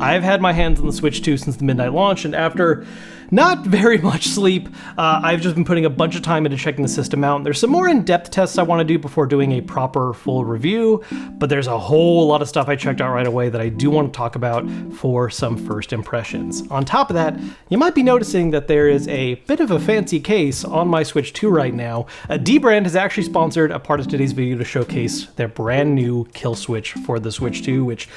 I've had my hands on the Switch 2 since the midnight launch, and after not very much sleep, I've just been putting a bunch of time into checking the system out. There's some more in-depth tests I want to do before doing a proper full review, but there's a whole lot of stuff I checked out right away that I do want to talk about for some first impressions. On top of that, you might be noticing that there is a bit of a fancy case on my Switch 2 right now. D-Brand has actually sponsored a part of today's video to showcase their brand new kill switch for the Switch 2, which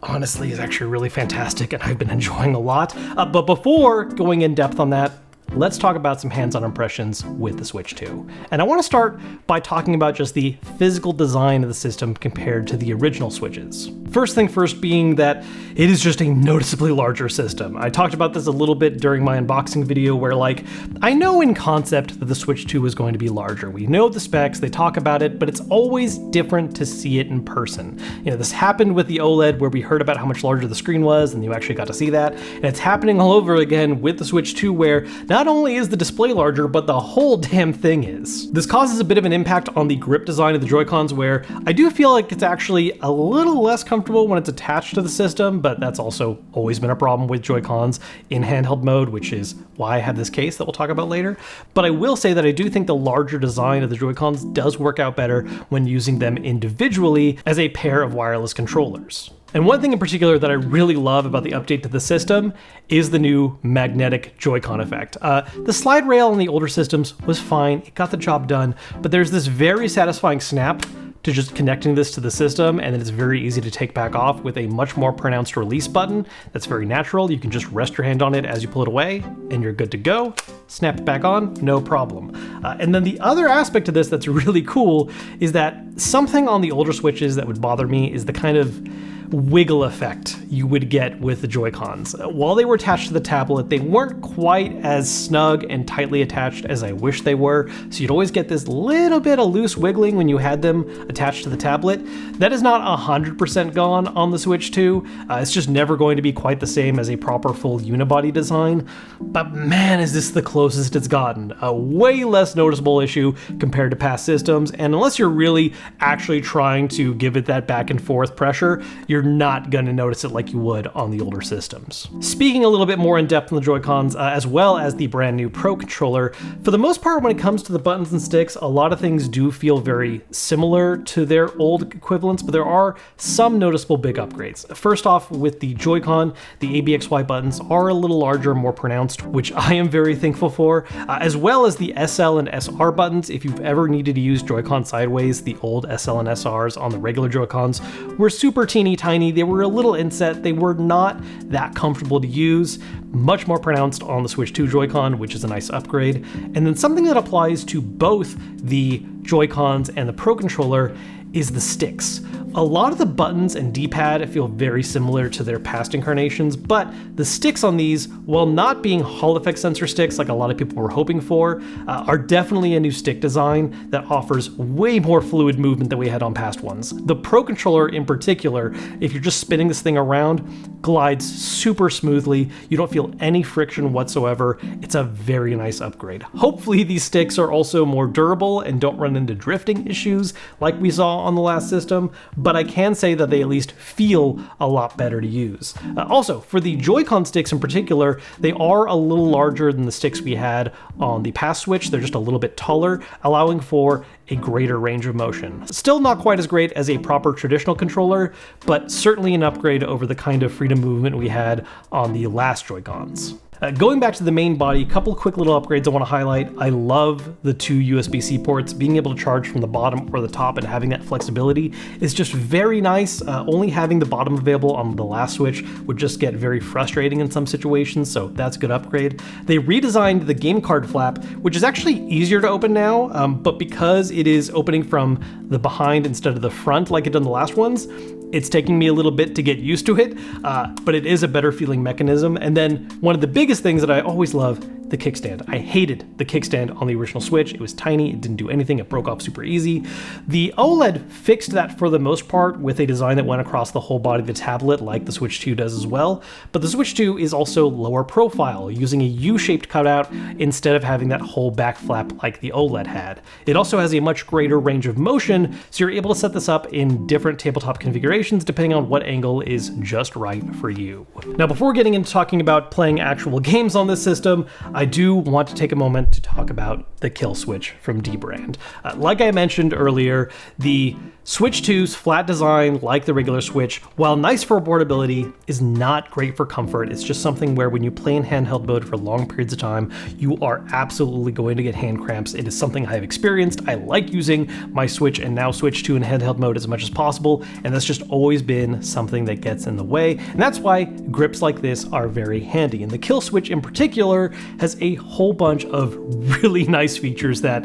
honestly is actually really fantastic and I've been enjoying a lot. But before going in depth on that, let's talk about some hands-on impressions with the Switch 2. And I want to start by talking about just the physical design of the system compared to the original Switches. First thing first being that it is just a noticeably larger system. I talked about this a little bit during my unboxing video where, like, I know in concept that the Switch 2 is going to be larger. We know the specs, they talk about it, but it's always different to see it in person. You know, this happened with the OLED where we heard about how much larger the screen was and you actually got to see that. And it's happening all over again with the Switch 2 where not only is the display larger, but the whole damn thing is. This causes a bit of an impact on the grip design of the Joy-Cons where I do feel like it's actually a little less comfortable when it's attached to the system, but that's also always been a problem with Joy-Cons in handheld mode, which is why I have this case that we'll talk about later. But I will say that I do think the larger design of the Joy-Cons does work out better when using them individually as a pair of wireless controllers. And one thing in particular that I really love about the update to the system is the new magnetic Joy-Con effect. The slide rail on the older systems was fine, it got the job done, but there's this very satisfying snap to just connecting this to the system, and then it's very easy to take back off with a much more pronounced release button that's very natural. You can just rest your hand on it as you pull it away, and you're good to go. Snap it back on, no problem. And then the other aspect of this that's really cool is that something on the older Switches that would bother me is the kind of wiggle effect you would get with the Joy-Cons. While they were attached to the tablet, they weren't quite as snug and tightly attached as I wish they were, so you'd always get this little bit of loose wiggling when you had them attached to the tablet. That is not 100% gone on the Switch 2. It's just never going to be quite the same as a proper full unibody design, but man, is this the closest it's gotten. A way less noticeable issue compared to past systems, and unless you're really actually trying to give it that back and forth pressure, you're not going to notice it like you would on the older systems. Speaking a little bit more in depth on the Joy-Cons, as well as the brand new Pro Controller, for the most part when it comes to the buttons and sticks, a lot of things do feel very similar to their old equivalents, but there are some noticeable big upgrades. First off, with the Joy-Con, the ABXY buttons are a little larger, more pronounced, which I am very thankful for, as well as the SL and SR buttons. If you've ever needed to use Joy-Con sideways, the old SL and SRs on the regular Joy-Cons were super teeny tiny. They were a little inset. They were not that comfortable to use. Much more pronounced on the Switch 2 Joy-Con, which is a nice upgrade. And then something that applies to both the Joy-Cons and the Pro Controller is the sticks. A lot of the buttons and D-pad feel very similar to their past incarnations, but the sticks on these, while not being Hall effect sensor sticks like a lot of people were hoping for, are definitely a new stick design that offers way more fluid movement than we had on past ones. The Pro Controller in particular, if you're just spinning this thing around, glides super smoothly. You don't feel any friction whatsoever. It's a very nice upgrade. Hopefully these sticks are also more durable and don't run into drifting issues like we saw on the last system, but I can say that they at least feel a lot better to use. Also, for the Joy-Con sticks in particular, they are a little larger than the sticks we had on the past Switch. They're just a little bit taller, allowing for a greater range of motion. Still not quite as great as a proper traditional controller, but certainly an upgrade over the kind of freedom movement we had on the last Joy-Cons. Going back to the main body, a couple quick little upgrades I want to highlight. I love the two USB-C ports. Being able to charge from the bottom or the top and having that flexibility is just very nice. Only having the bottom available on the last Switch would just get very frustrating in some situations, so that's a good upgrade. They redesigned the game card flap, which is actually easier to open now, but because it is opening from the behind instead of the front like it did in the last ones, it's taking me a little bit to get used to it, but it is a better feeling mechanism. And then one of the biggest things that I always love, the kickstand. I hated the kickstand on the original Switch. It was tiny, it didn't do anything, it broke off super easy. The OLED fixed that for the most part with a design that went across the whole body of the tablet like the Switch 2 does as well, but the Switch 2 is also lower profile, using a U-shaped cutout instead of having that whole back flap like the OLED had. It also has a much greater range of motion, so you're able to set this up in different tabletop configurations depending on what angle is just right for you. Now, before getting into talking about playing actual games on this system, I do want to take a moment to talk about the kill switch from dbrand. Like I mentioned earlier, the Switch 2's flat design, like the regular Switch, while nice for portability, is not great for comfort. It's just something where when you play in handheld mode for long periods of time, you are absolutely going to get hand cramps. It is something I have experienced. I like using my Switch and now Switch 2 in handheld mode as much as possible, and that's just always been something that gets in the way, and that's why grips like this are very handy. And the kill switch in particular has a whole bunch of really nice features that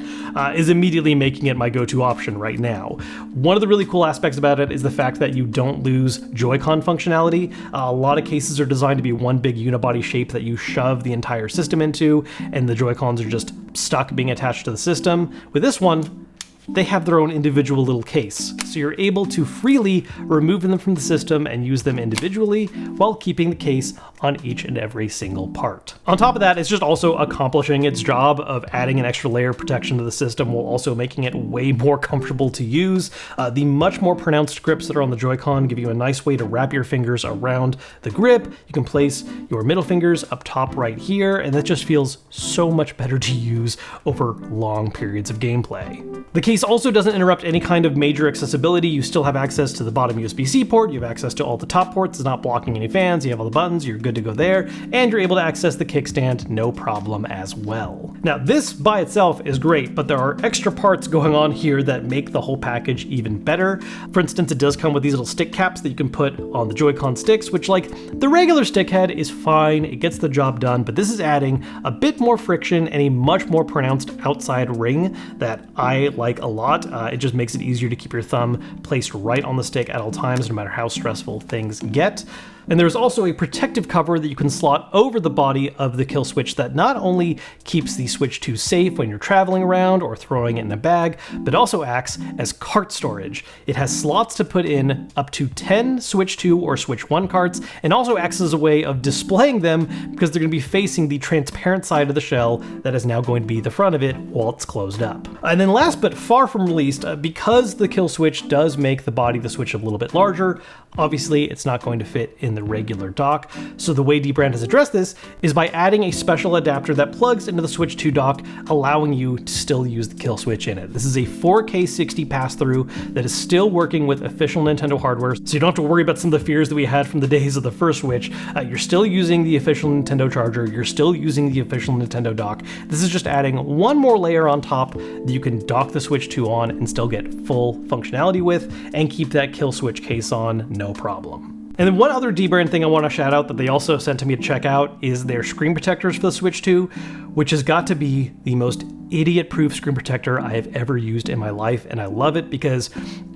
is immediately making it my go-to option right now. One of the really cool aspects about it is the fact that you don't lose Joy-Con functionality. A lot of cases are designed to be one big unibody shape that you shove the entire system into, and the Joy-Cons are just stuck being attached to the system. With this one, they have their own individual little case, so you're able to freely remove them from the system and use them individually while keeping the case on each and every single part. On top of that, it's just also accomplishing its job of adding an extra layer of protection to the system while also making it way more comfortable to use. The much more pronounced grips that are on the Joy-Con give you a nice way to wrap your fingers around the grip. You can place your middle fingers up top right here, and that just feels so much better to use over long periods of gameplay. The case also doesn't interrupt any kind of major accessibility. You still have access to the bottom USB-C port, you have access to all the top ports, it's not blocking any fans, you have all the buttons, you're good to go there, and you're able to access the kickstand no problem as well. Now, this by itself is great, but there are extra parts going on here that make the whole package even better. For instance, it does come with these little stick caps that you can put on the Joy-Con sticks, which, like the regular stick head, is fine, it gets the job done, but this is adding a bit more friction and a much more pronounced outside ring that I like a lot. It just makes it easier to keep your thumb placed right on the stick at all times, no matter how stressful things get. And there's also a protective cover that you can slot over the body of the kill switch that not only keeps the Switch 2 safe when you're traveling around or throwing it in a bag, but also acts as cart storage. It has slots to put in up to 10 Switch 2 or Switch 1 carts, and also acts as a way of displaying them because they're going to be facing the transparent side of the shell that is now going to be the front of it while it's closed up. And then last but far from least, because the kill switch does make the body of the Switch a little bit larger, obviously it's not going to fit in the regular dock. So the way dbrand has addressed this is by adding a special adapter that plugs into the Switch 2 dock, allowing you to still use the kill switch in it. This is a 4K 60 pass-through that is still working with official Nintendo hardware, so you don't have to worry about some of the fears that we had from the days of the first Switch. You're still using the official Nintendo charger, you're still using the official Nintendo dock. This is just adding one more layer on top that you can dock the Switch 2 on and still get full functionality with, and keep that kill switch case on no problem. And then one other dbrand thing I want to shout out that they also sent to me to check out is their screen protectors for the Switch 2, which has got to be the most idiot-proof screen protector I have ever used in my life, and I love it because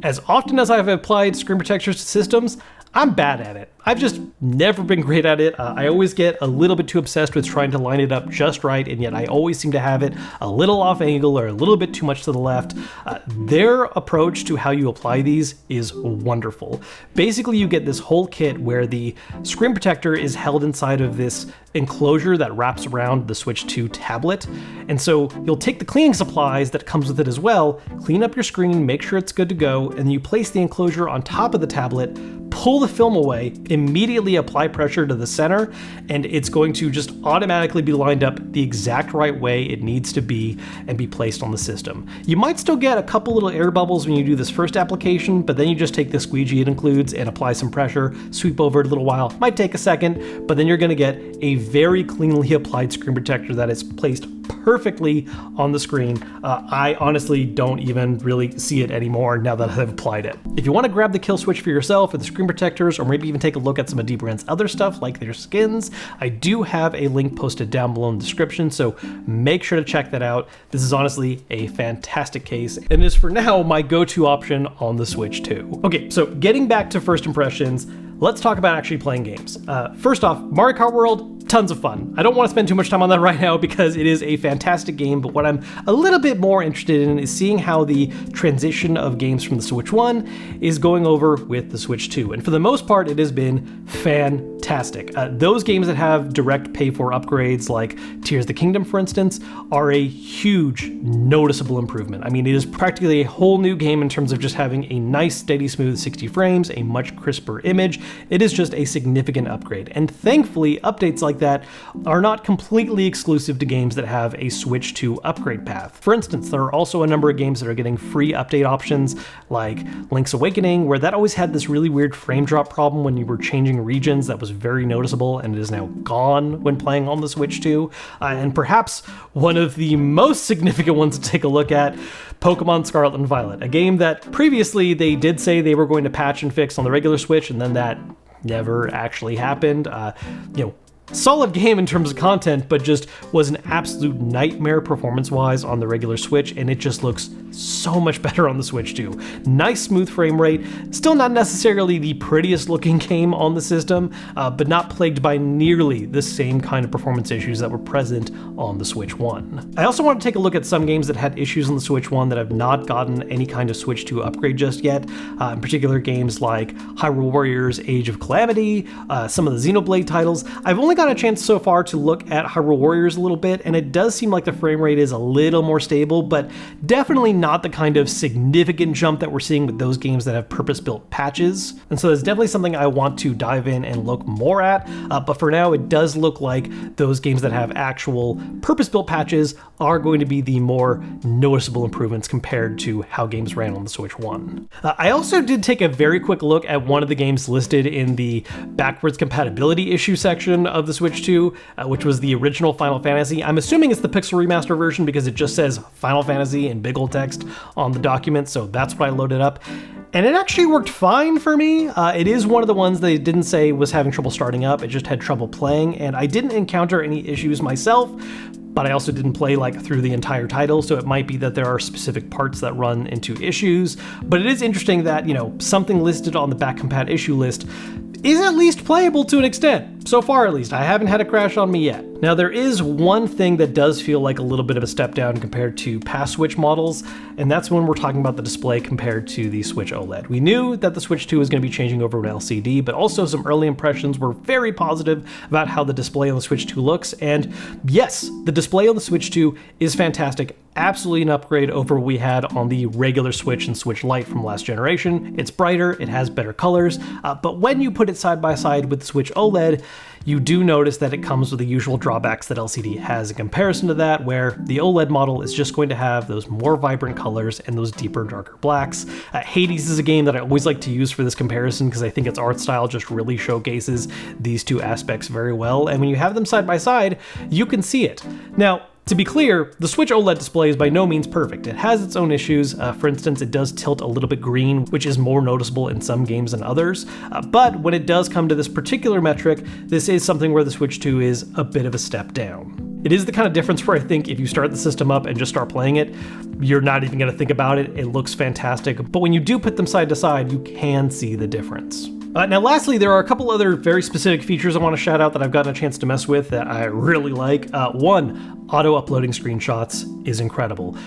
as often as I've applied screen protectors to systems, I'm bad at it. I've just never been great at it. I always get a little bit too obsessed with trying to line it up just right, and yet I always seem to have it a little off angle or a little bit too much to the left. Their approach to how you apply these is wonderful. Basically, you get this whole kit where the screen protector is held inside of this enclosure that wraps around the Switch 2 tablet. And so you'll take the cleaning supplies that comes with it as well, clean up your screen, make sure it's good to go, and then you place the enclosure on top of the tablet, pull the film away, immediately apply pressure to the center, and it's going to just automatically be lined up the exact right way it needs to be and be placed on the system. You might still get a couple little air bubbles when you do this first application, but then you just take the squeegee it includes and apply some pressure, sweep over it a little while. Might take a second, but then you're gonna get a very cleanly applied screen protector that is placed perfectly on the screen. I honestly don't even really see it anymore now that I've applied it. If you want to grab the kill switch for yourself or the screen protectors, or maybe even take a look at some of dbrand's other stuff like their skins, I do have a link posted down below in the description, so make sure to check that out. This is honestly a fantastic case and is for now my go-to option on the Switch 2. Okay, so getting back to first impressions, let's talk about actually playing games. First off, Mario Kart World, tons of fun. I don't want to spend too much time on that right now because it is a fantastic game, but what I'm a little bit more interested in is seeing how the transition of games from the Switch 1 is going over with the Switch 2. And for the most part, it has been fantastic. Those games that have direct pay-for upgrades, like Tears of the Kingdom, for instance, are a huge, noticeable improvement. I mean, it is practically a whole new game in terms of just having a nice, steady, smooth 60 frames, a much crisper image. It is just a significant upgrade. And thankfully, updates like that are not completely exclusive to games that have a Switch 2 upgrade path. For instance, there are also a number of games that are getting free update options, like Link's Awakening, where that always had this really weird frame drop problem when you were changing regions that was very noticeable, and it is now gone when playing on the Switch 2. And perhaps one of the most significant ones to take a look at, Pokemon Scarlet and Violet, a game that previously they did say they were going to patch and fix on the regular Switch, and then that never actually happened. Solid game in terms of content, but just was an absolute nightmare performance-wise on the regular Switch, and it just looks so much better on the Switch too. Nice smooth frame rate, still not necessarily the prettiest looking game on the system, but not plagued by nearly the same kind of performance issues that were present on the Switch 1. I also want to take a look at some games that had issues on the Switch 1 that have not gotten any kind of Switch 2 upgrade just yet, in particular games like Hyrule Warriors Age of Calamity, some of the Xenoblade titles. I've only got a chance so far to look at Hyrule Warriors a little bit, and it does seem like the frame rate is a little more stable, but definitely not the kind of significant jump that we're seeing with those games that have purpose-built patches. And so that's definitely something I want to dive in and look more at, but for now it does look like those games that have actual purpose-built patches are going to be the more noticeable improvements compared to how games ran on the Switch 1. I also did take a very quick look at one of the games listed in the backwards compatibility issue section of the Switch 2, which was the original Final Fantasy. I'm assuming it's the Pixel Remaster version because it just says Final Fantasy in big old text on the document, so that's what I loaded up. And it actually worked fine for me. It is one of the ones they didn't say was having trouble starting up, it just had trouble playing, and I didn't encounter any issues myself, but I also didn't play through the entire title, so it might be that there are specific parts that run into issues. But it is interesting that, something listed on the back compat issue list is at least playable to an extent. So far, at least. I haven't had a crash on me yet. Now, there is one thing that does feel like a little bit of a step down compared to past Switch models, and that's when we're talking about the display compared to the Switch OLED. We knew that the Switch 2 was going to be changing over to an LCD, but also some early impressions were very positive about how the display on the Switch 2 looks, and yes, the display on the Switch 2 is fantastic. Absolutely an upgrade over what we had on the regular Switch and Switch Lite from last generation. It's brighter, it has better colors, but when you put it side by side with the Switch OLED, you do notice that it comes with the usual drawbacks that LCD has in comparison to that, where the OLED model is just going to have those more vibrant colors and those deeper, darker blacks. Hades is a game that I always like to use for this comparison because I think its art style just really showcases these two aspects very well, and when you have them side by side, you can see it. Now, to be clear, the Switch OLED display is by no means perfect. It has its own issues. For instance, it does tilt a little bit green, which is more noticeable in some games than others. But when it does come to this particular metric, this is something where the Switch 2 is a bit of a step down. It is the kind of difference where I think if you start the system up and just start playing it, you're not even going to think about it. It looks fantastic. But when you do put them side to side, you can see the difference. Now lastly, there are a couple other very specific features I want to shout out that I've gotten a chance to mess with that I really like. One, auto-uploading screenshots is incredible.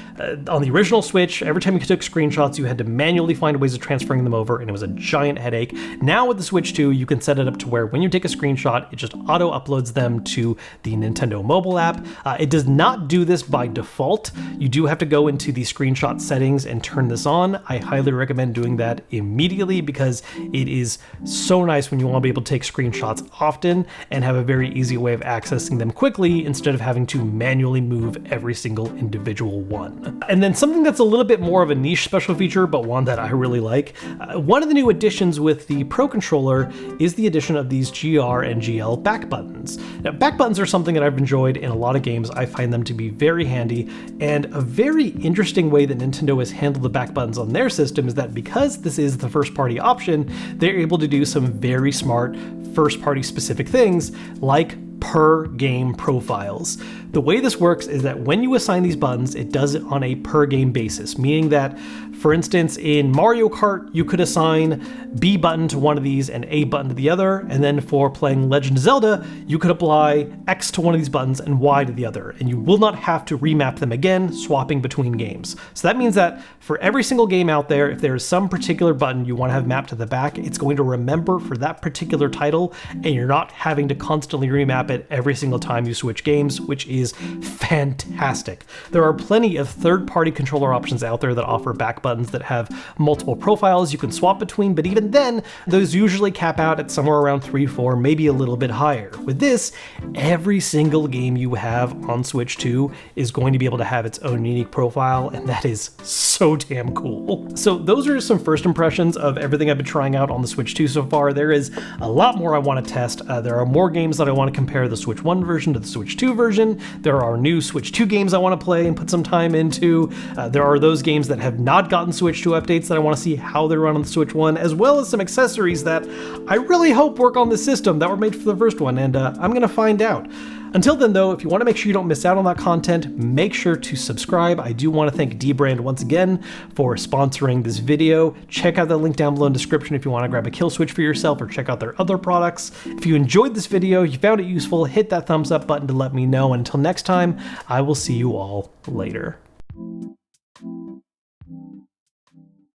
On the original Switch, every time you took screenshots, you had to manually find ways of transferring them over, and it was a giant headache. Now with the Switch 2, you can set it up to where when you take a screenshot, it just auto-uploads them to the Nintendo mobile app. It does not do this by default. You do have to go into the screenshot settings and turn this on. I highly recommend doing that immediately because it is so nice when you want to be able to take screenshots often and have a very easy way of accessing them quickly instead of having to manually move every single individual one. And then something that's a little bit more of a niche special feature, but one that I really like. One of the new additions with the Pro Controller is the addition of these GR and GL back buttons. Now, back buttons are something that I've enjoyed in a lot of games. I find them to be very handy, and a very interesting way that Nintendo has handled the back buttons on their system is that because this is the first party option, they're able to do some very smart first party specific things like per game profiles. The way this works is that when you assign these buttons, it does it on a per game basis, meaning that, for instance, in Mario Kart, you could assign B button to one of these and A button to the other, and then for playing Legend of Zelda, you could apply X to one of these buttons and Y to the other, and you will not have to remap them again, swapping between games. So that means that for every single game out there, if there is some particular button you want to have mapped to the back, it's going to remember for that particular title, and you're not having to constantly remap it every single time you switch games, which is fantastic. There are plenty of third-party controller options out there that offer back buttons that have multiple profiles you can swap between, but even then, those usually cap out at somewhere around 3, 4, maybe a little bit higher. With this, every single game you have on Switch 2 is going to be able to have its own unique profile, and that is so damn cool. So those are some first impressions of everything I've been trying out on the Switch 2 so far. There is a lot more I want to test. There are more games that I want to compare the Switch 1 version to the Switch 2 version. There are new Switch 2 games I want to play and put some time into. There are those games that have not gotten Switch 2 updates that I want to see how they run on the Switch 1, as well as some accessories that I really hope work on the system that were made for the first one, and I'm gonna find out. Until then though, if you want to make sure you don't miss out on that content, make sure to subscribe. I do want to thank dbrand once again for sponsoring this video. Check out the link down below in the description if you want to grab a kill switch for yourself or check out their other products. If you enjoyed this video, you found it useful, hit that thumbs up button to let me know. And until next time, I will see you all later.